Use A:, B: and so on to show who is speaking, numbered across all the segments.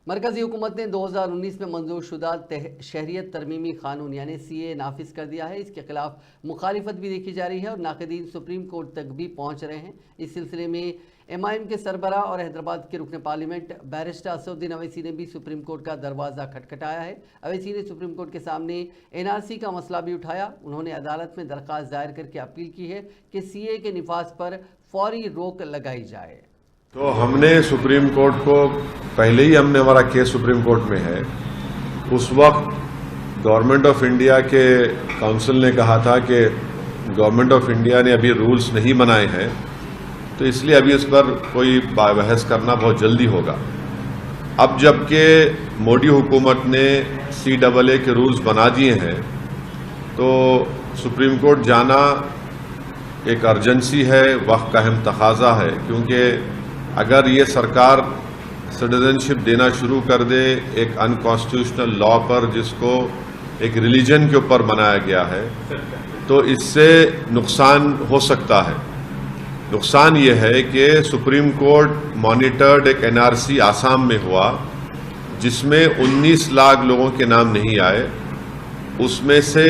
A: मरकजी हुकूमत ने 2019 में मंजूर शुदा शहरियत तरमीमी कानून यानी CAA नाफिज कर दिया है। इसके खिलाफ मुखालिफत भी देखी जा रही है और नाक़दीन सुप्रीम कोर्ट तक भी पहुँच रहे हैं। इस सिलसिले में MIM के सरबराह और हैदराबाद के रुकन पार्लियामेंट बैरिस्टर असदुद्दीन अवैसी ने भी सुप्रीम कोर्ट का दरवाज़ा खटखटाया है। अवैसी ने सुप्रीम कोर्ट के सामने NRC का मसला भी उठाया। उन्होंने अदालत में दरख्वास्त दायर करके अपील की है कि CAA के निफाज पर फौरी रोक लगाई जाए।
B: तो हमने सुप्रीम कोर्ट को पहले ही हमारा केस सुप्रीम कोर्ट में है। उस वक्त गवर्नमेंट ऑफ इंडिया के काउंसिल ने कहा था कि गवर्नमेंट ऑफ इंडिया ने अभी रूल्स नहीं बनाए हैं, तो इसलिए अभी इस पर कोई बहस करना बहुत जल्दी होगा। अब जबकि मोदी हुकूमत ने CAA के रूल्स बना दिए हैं, तो सुप्रीम कोर्ट जाना एक अर्जेंसी है, वक्त का अहम तकाजा है, क्योंकि अगर ये सरकार सिटीजनशिप देना शुरू कर दे एक अनकॉन्स्टिट्यूशनल लॉ पर जिसको एक रिलीजन के ऊपर बनाया गया है, तो इससे नुकसान हो सकता है। नुकसान ये है कि सुप्रीम कोर्ट मॉनिटर्ड एक NRC आसाम में हुआ जिसमें 19 लाख लोगों के नाम नहीं आए। उसमें से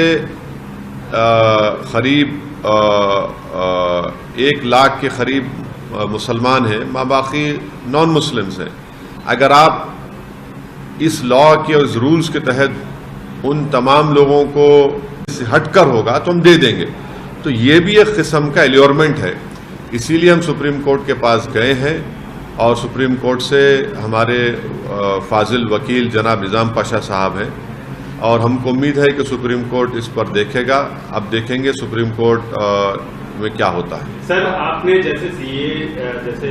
B: करीब 1 लाख के करीब मुसलमान हैं, बाकी नॉन मुस्लिम्स हैं। अगर आप इस लॉ के उस रूल्स के तहत उन तमाम लोगों को हटकर होगा तो हम दे देंगे, तो ये भी एक किस्म का एल्योरमेंट है। इसीलिए हम सुप्रीम कोर्ट के पास गए हैं और सुप्रीम कोर्ट से हमारे फाजिल वकील जनाब निज़ाम पाशा साहब हैं और हमको उम्मीद है कि सुप्रीम कोर्ट इस पर देखेगा। अब देखेंगे सुप्रीम कोर्ट में क्या होता है।
C: सर, आपने जैसे CAA जैसे